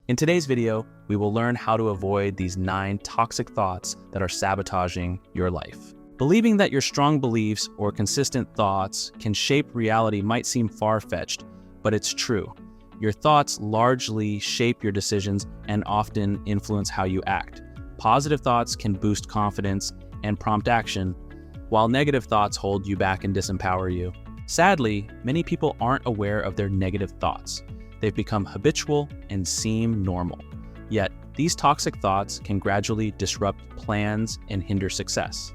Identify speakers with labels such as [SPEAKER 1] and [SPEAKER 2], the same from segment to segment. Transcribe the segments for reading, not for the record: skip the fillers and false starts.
[SPEAKER 1] In today's video, we will learn how to avoid these 9 toxic thoughts that are sabotaging your life. Believing that your strong beliefs or consistent thoughts can shape reality might seem far-fetched, but it's true. Your thoughts largely shape your decisions and often influence how you act. Positive thoughts can boost confidence and prompt action, while negative thoughts hold you back and disempower you. Sadly, many people aren't aware of their negative thoughts. They've become habitual and seem normal. Yet, these toxic thoughts can gradually disrupt plans and hinder success.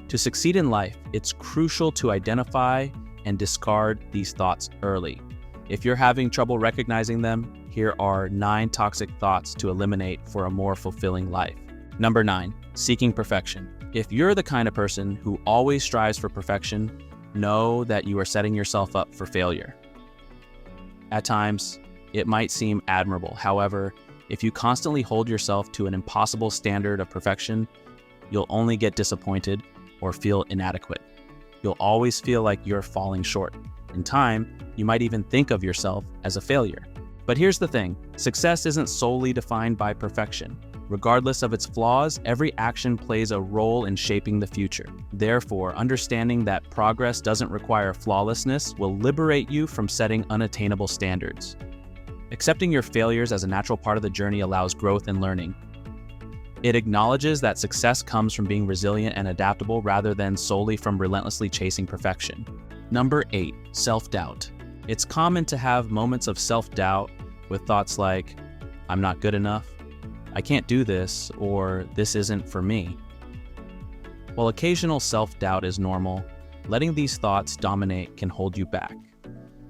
[SPEAKER 1] To succeed in life, it's crucial to identify and discard these thoughts early. If you're having trouble recognizing them, here are 9 toxic thoughts to eliminate for a more fulfilling life. Number 9, seeking perfection. If you're the kind of person who always strives for perfection, know that you are setting yourself up for failure. At times, it might seem admirable. However, if you constantly hold yourself to an impossible standard of perfection, you'll only get disappointed or feel inadequate. You'll always feel like you're falling short. In time, you might even think of yourself as a failure. But here's the thing, success isn't solely defined by perfection. Regardless of its flaws, every action plays a role in shaping the future. Therefore, understanding that progress doesn't require flawlessness will liberate you from setting unattainable standards. Accepting your failures as a natural part of the journey allows growth and learning. It acknowledges that success comes from being resilient and adaptable rather than solely from relentlessly chasing perfection. Number 8, self-doubt. It's common to have moments of self-doubt with thoughts like, I'm not good enough, I can't do this, or this isn't for me. While occasional self-doubt is normal, letting these thoughts dominate can hold you back.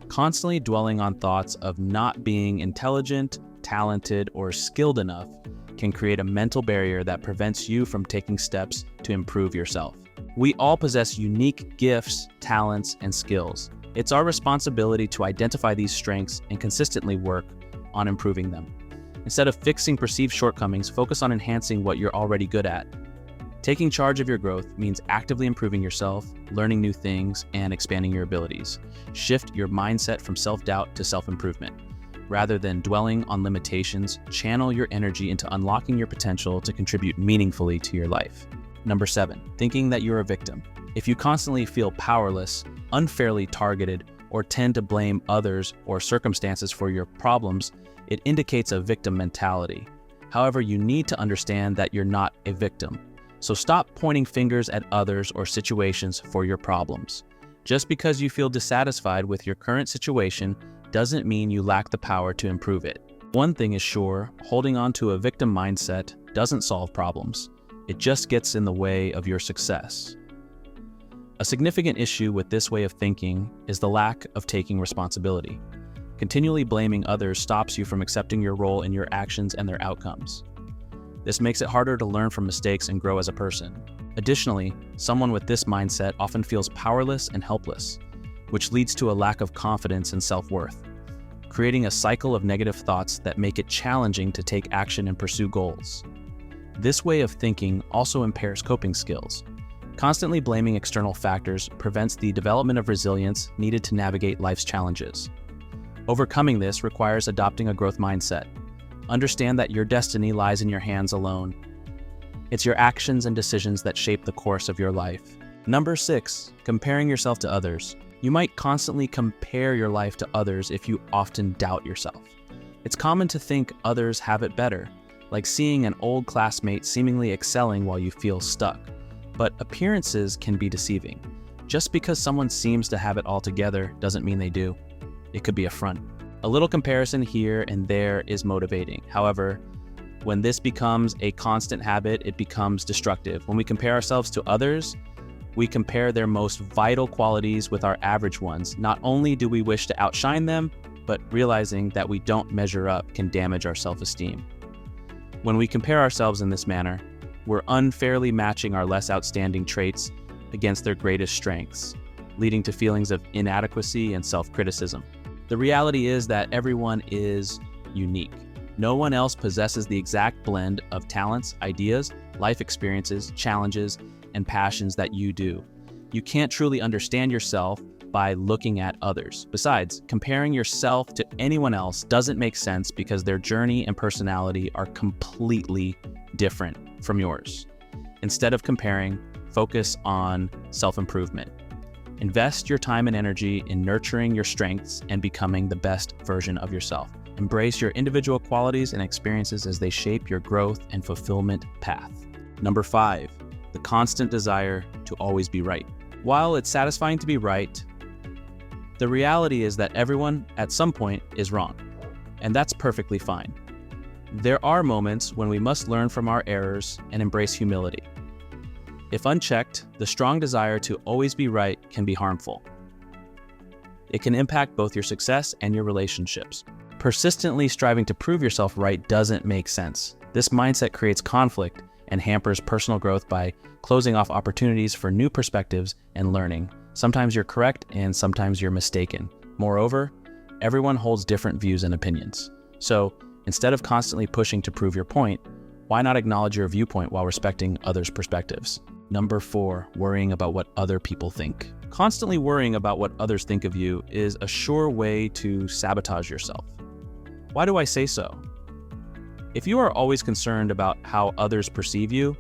[SPEAKER 1] Constantly dwelling on thoughts of not being intelligent, talented, or skilled enough can create a mental barrier that prevents you from taking steps to improve yourself. We all possess unique gifts, talents, and skills. It's our responsibility to identify these strengths and consistently work on improving them. Instead of fixing perceived shortcomings, focus on enhancing what you're already good at. Taking charge of your growth means actively improving yourself, learning new things, and expanding your abilities. Shift your mindset from self-doubt to self-improvement. Rather than dwelling on limitations, channel your energy into unlocking your potential to contribute meaningfully to your life. Number 7, thinking that you're a victim. If you constantly feel powerless, unfairly targeted, or tend to blame others or circumstances for your problems, it indicates a victim mentality. However, you need to understand that you're not a victim. So stop pointing fingers at others or situations for your problems. Just because you feel dissatisfied with your current situation doesn't mean you lack the power to improve it. One thing is sure, holding on to a victim mindset doesn't solve problems. It just gets in the way of your success. A significant issue with this way of thinking is the lack of taking responsibility. Continually blaming others stops you from accepting your role in your actions and their outcomes. This makes it harder to learn from mistakes and grow as a person. Additionally, someone with this mindset often feels powerless and helpless, which leads to a lack of confidence and self-worth, creating a cycle of negative thoughts that make it challenging to take action and pursue goals. This way of thinking also impairs coping skills. Constantly blaming external factors prevents the development of resilience needed to navigate life's challenges. Overcoming this requires adopting a growth mindset. Understand that your destiny lies in your hands alone. It's your actions and decisions that shape the course of your life. Number 6, comparing yourself to others. You might constantly compare your life to others if you often doubt yourself. It's common to think others have it better, like seeing an old classmate seemingly excelling while you feel stuck. But appearances can be deceiving. Just because someone seems to have it all together doesn't mean they do. It could be a front. A little comparison here and there is motivating. However, when this becomes a constant habit, it becomes destructive. When we compare ourselves to others, we compare their most vital qualities with our average ones. Not only do we wish to outshine them, but realizing that we don't measure up can damage our self-esteem. When we compare ourselves in this manner, we're unfairly matching our less outstanding traits against their greatest strengths, leading to feelings of inadequacy and self-criticism. The reality is that everyone is unique. No one else possesses the exact blend of talents, ideas, life experiences, challenges, and passions that you do. You can't truly understand yourself by looking at others. Besides, comparing yourself to anyone else doesn't make sense because their journey and personality are completely different from yours. Instead of comparing, focus on self-improvement. Invest your time and energy in nurturing your strengths and becoming the best version of yourself. Embrace your individual qualities and experiences as they shape your growth and fulfillment path. Number 5, the constant desire to always be right. While it's satisfying to be right, the reality is that everyone at some point is wrong, and that's perfectly fine. There are moments when we must learn from our errors and embrace humility. If unchecked, the strong desire to always be right can be harmful. It can impact both your success and your relationships. Persistently striving to prove yourself right doesn't make sense. This mindset creates conflict and hampers personal growth by closing off opportunities for new perspectives and learning. Sometimes you're correct and sometimes you're mistaken. Moreover, everyone holds different views and opinions. So instead of constantly pushing to prove your point, why not acknowledge your viewpoint while respecting others' perspectives? Number 4, worrying about what other people think. Constantly worrying about what others think of you is a sure way to sabotage yourself. Why do I say so? If you are always concerned about how others perceive you,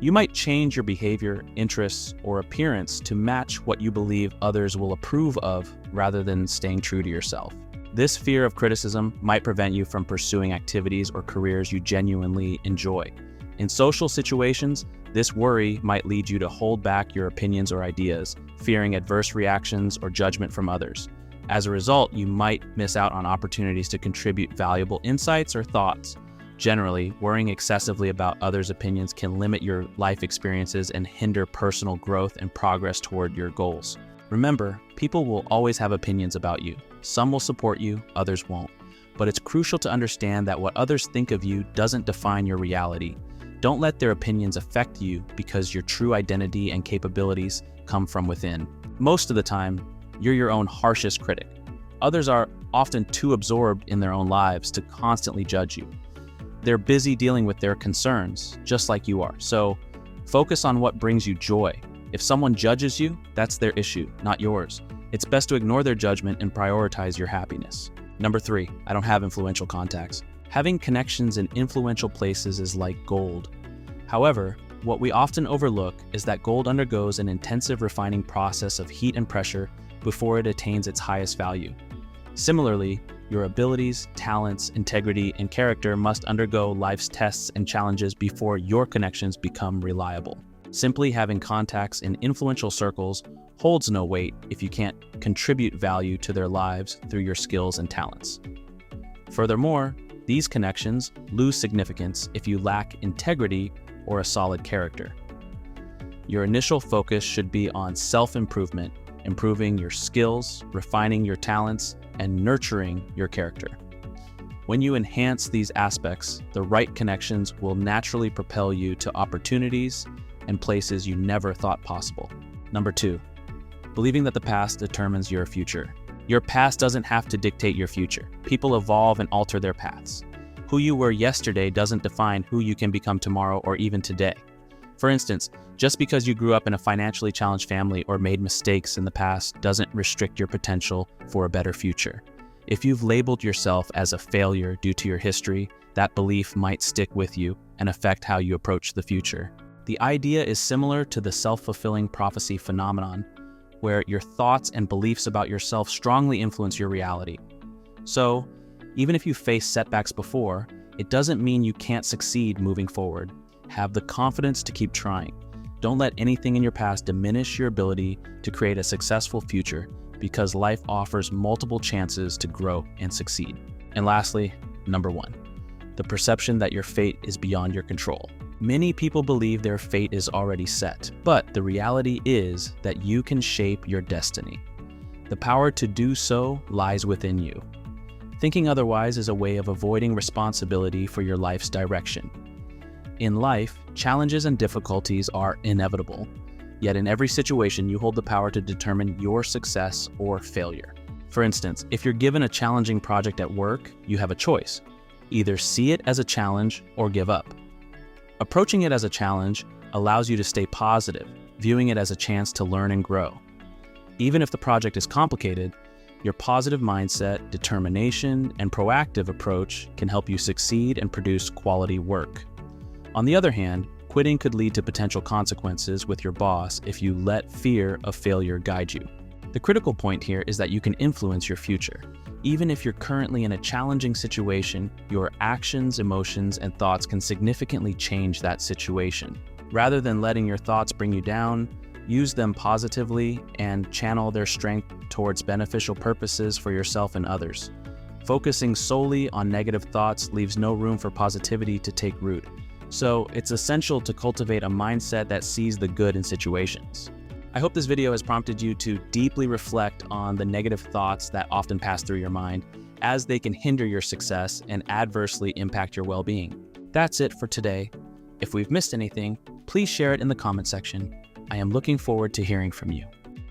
[SPEAKER 1] you might change your behavior, interests, or appearance to match what you believe others will approve of rather than staying true to yourself. This fear of criticism might prevent you from pursuing activities or careers you genuinely enjoy. In social situations, this worry might lead you to hold back your opinions or ideas, fearing adverse reactions or judgment from others. As a result, you might miss out on opportunities to contribute valuable insights or thoughts. Generally, worrying excessively about others' opinions can limit your life experiences and hinder personal growth and progress toward your goals. Remember, people will always have opinions about you. Some will support you, others won't. But it's crucial to understand that what others think of you doesn't define your reality. Don't let their opinions affect you because your true identity and capabilities come from within. Most of the time, you're your own harshest critic. Others are often too absorbed in their own lives to constantly judge you. They're busy dealing with their concerns, just like you are. So focus on what brings you joy. If someone judges you, that's their issue, not yours. It's best to ignore their judgment and prioritize your happiness. Number 3, I don't have influential contacts. Having connections in influential places is like gold. However, what we often overlook is that gold undergoes an intensive refining process of heat and pressure before it attains its highest value. Similarly, your abilities, talents, integrity, and character must undergo life's tests and challenges before your connections become reliable. Simply having contacts in influential circles holds no weight if you can't contribute value to their lives through your skills and talents. Furthermore, these connections lose significance if you lack integrity or a solid character. Your initial focus should be on self-improvement, improving your skills, refining your talents, and nurturing your character. When you enhance these aspects, the right connections will naturally propel you to opportunities and places you never thought possible. Number 2, believing that the past determines your future. Your past doesn't have to dictate your future. People evolve and alter their paths. Who you were yesterday doesn't define who you can become tomorrow or even today. For instance, just because you grew up in a financially challenged family or made mistakes in the past doesn't restrict your potential for a better future. If you've labeled yourself as a failure due to your history, that belief might stick with you and affect how you approach the future. The idea is similar to the self-fulfilling prophecy phenomenon, where your thoughts and beliefs about yourself strongly influence your reality. So, even if you faced setbacks before, it doesn't mean you can't succeed moving forward. Have the confidence to keep trying. Don't let anything in your past diminish your ability to create a successful future, because life offers multiple chances to grow and succeed. And lastly, number 1, the perception that your fate is beyond your control. Many people believe their fate is already set, but the reality is that you can shape your destiny. The power to do so lies within you. Thinking otherwise is a way of avoiding responsibility for your life's direction. In life, challenges and difficulties are inevitable, yet in every situation you hold the power to determine your success or failure. For instance, if you're given a challenging project at work, you have a choice. Either see it as a challenge or give up. Approaching it as a challenge allows you to stay positive, viewing it as a chance to learn and grow. Even if the project is complicated, your positive mindset, determination, and proactive approach can help you succeed and produce quality work. On the other hand, quitting could lead to potential consequences with your boss if you let fear of failure guide you. The critical point here is that you can influence your future. Even if you're currently in a challenging situation, your actions, emotions, and thoughts can significantly change that situation. Rather than letting your thoughts bring you down, use them positively and channel their strength towards beneficial purposes for yourself and others. Focusing solely on negative thoughts leaves no room for positivity to take root. So it's essential to cultivate a mindset that sees the good in situations. I hope this video has prompted you to deeply reflect on the negative thoughts that often pass through your mind, as they can hinder your success and adversely impact your well-being. That's it for today. If we've missed anything, please share it in the comment section. I am looking forward to hearing from you.